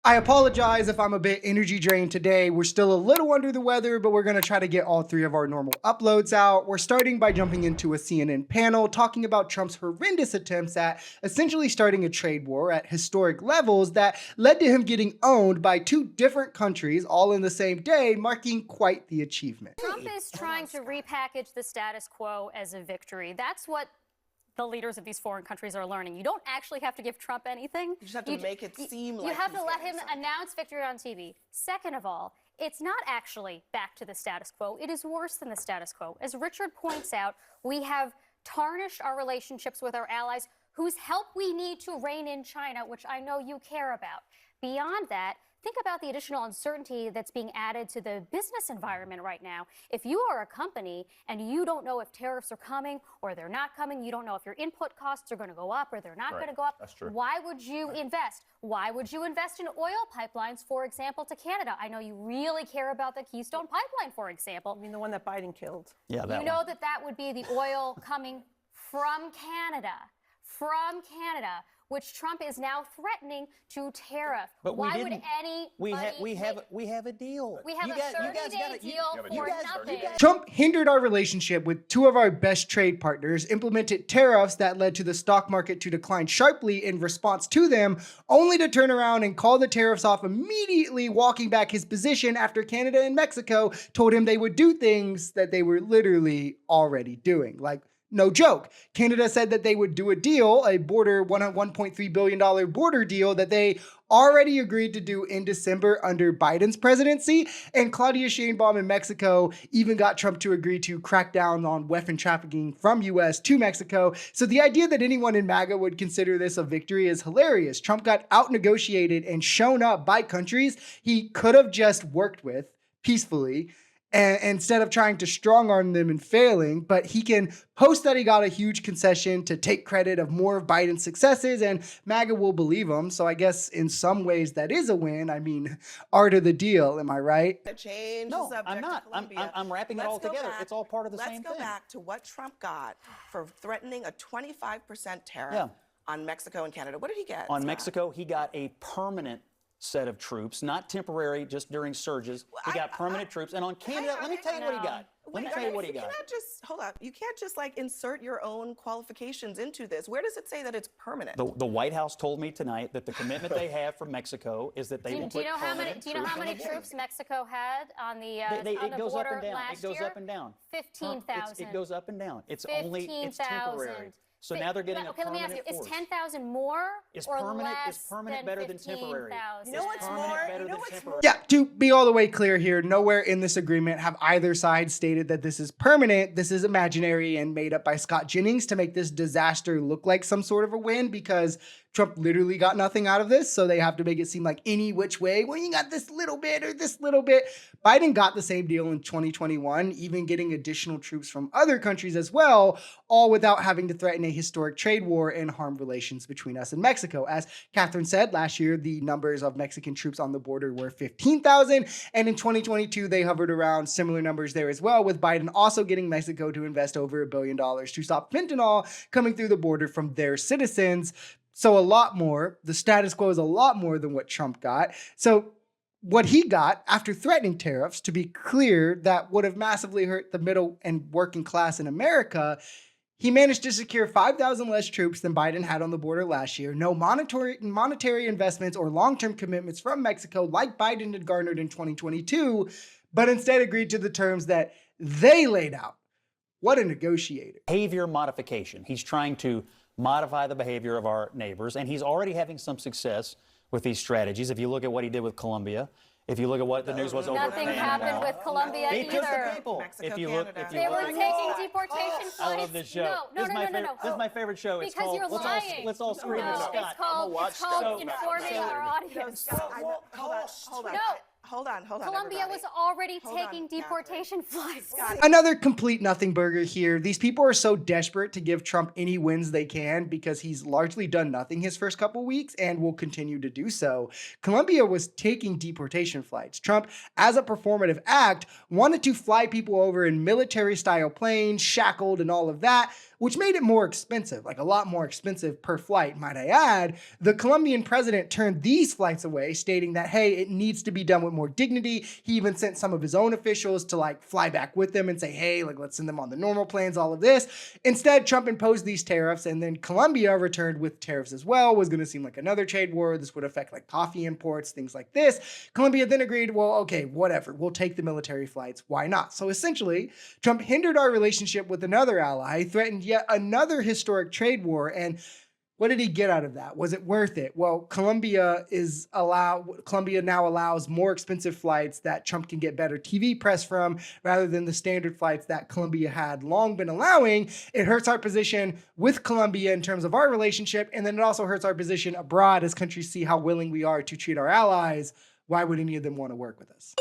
I apologize if I'm a bit energy drained today. We're still a little under the weather, but we're going to try to get all three of our normal uploads out. We're starting by jumping into a CNN panel talking about Trump's horrendous attempts at essentially starting a trade war at historic levels that led to him getting owned by two different countries all in the same day, marking quite the achievement. Trump is trying to repackage the status quo as a victory. That's what the leaders of these foreign countries are learning. You don't actually have to give Trump anything. You just have to make it seem like you have to let him announce victory on TV. Second of all, it's not actually back to the status quo. It is worse than the status quo. As Richard points out, we have tarnished our relationships with our allies whose help we need to rein in China, which I know you care about. Beyond that, think about the additional uncertainty that's being added to the business environment right now. If you are a company and you don't know if tariffs are coming or they're not coming, you don't know if your input costs are going to go up or they're not going to go up, That's true. why would you invest? Why would you invest in oil pipelines, for example, to Canada? I know you really care about the Keystone Pipeline, for example. I mean, the one that Biden killed. Yeah, that You know that would be the oil coming from Canada, which Trump is now threatening to tariff. But why we would didn't. anybody We have a deal. We have a 30-day deal for nothing. Trump hindered our relationship with two of our best trade partners, implemented tariffs that led to the stock market to decline sharply in response to them, only to turn around and call the tariffs off immediately, walking back his position after Canada and Mexico told him they would do things that they were literally already doing. Like, no joke. Canada said that they would do a deal, a $1.3 billion border deal that they already agreed to do in December under Biden's presidency. And Claudia Sheinbaum in Mexico even got Trump to agree to crack down on weapon trafficking from U.S. to Mexico. So the idea that anyone in MAGA would consider this a victory is hilarious. Trump got out-negotiated and shown up by countries he could have just worked with peacefully, and instead of trying to strong arm them and failing, but he can post that he got a huge concession to take credit of more of Biden's successes, and MAGA will believe him. So I guess in some ways that is a win. I mean, art of the deal, am I right? Change No, the subject I'm not. to Colombia. I'm wrapping it all together. It's all part of the same thing. Let's go back to what Trump got for threatening a 25% tariff on Mexico and Canada. What did he get? On Mexico, he got a permanent set of troops, not temporary, just during surges. He got permanent troops. And on Canada, let me tell you what he got. Let me tell you what he got. You cannot just, hold up, you can't just like insert your own qualifications into this. Where does it say that it's permanent? The White House told me tonight that the commitment they have from Mexico is that they will put permanent Do you know how many troops Mexico had on the it goes up border and down. last It goes year? up and down. 15,000. It goes up and down. It's temporary. 15,000. So now they're getting Okay, let me ask you, is 10,000 more or less permanent better than temporary? 15,000? You know what's more? You know what's more? Yeah, to be all the way clear here, nowhere in this agreement have either side stated that this is permanent. This is imaginary and made up by Scott Jennings to make this disaster look like some sort of a win, because Trump literally got nothing out of this, so they have to make it seem like any which way, well, you got this little bit or this little bit. Biden got the same deal in 2021, even getting additional troops from other countries as well, all without having to threaten a historic trade war and harm relations between us and Mexico. As Catherine said, last year, the numbers of Mexican troops on the border were 15,000, and in 2022, they hovered around similar numbers there as well, with Biden also getting Mexico to invest over $1 billion to stop fentanyl coming through the border from their citizens. So a lot more. The status quo is a lot more than what Trump got. So what he got after threatening tariffs, to be clear, that would have massively hurt the middle and working class in America, he managed to secure 5,000 less troops than Biden had on the border last year. No monetary investments or long-term commitments from Mexico like Biden had garnered in 2022, but instead agreed to the terms that they laid out. What a negotiator. Behavior modification. He's trying to modify the behavior of our neighbors, and he's already having some success with these strategies. If you look at what he did with Colombia, if you look at what the news was over Nothing happened with Colombia He took either. the people. Mexico, If you look, Canada. They were taking deportation flights. I love this show. No. This is my favorite show. It's Because called you're lying. Let's All Scream at No, Scott. it's called informing our audience. Hold on, Colombia everybody. was already Hold on, taking deportation flights. Another complete nothing burger here. These people are so desperate to give Trump any wins they can because he's largely done nothing his first couple weeks and will continue to do so. Colombia was taking deportation flights. Trump, as a performative act, wanted to fly people over in military-style planes, shackled and all of that, which made it more expensive, like a lot more expensive per flight, might I add. The Colombian president turned these flights away, stating that, hey, it needs to be done with more dignity. He even sent some of his own officials to like fly back with them and say, hey, like let's send them on the normal planes, all of this. Instead, Trump imposed these tariffs, and then Colombia returned with tariffs as well. Was going to seem like another trade war. This would affect like coffee imports, things like this. Colombia then agreed, well, okay, whatever. We'll take the military flights. Why not? So essentially, Trump hindered our relationship with another ally, threatened yet another historic trade war, and what did he get out of that? Was it worth it? Well, Colombia now allows more expensive flights that Trump can get better TV press from rather than the standard flights that Colombia had long been allowing. It hurts our position with Colombia in terms of our relationship, and then it also hurts our position abroad as countries see how willing we are to treat our allies. Why would any of them want to work with us?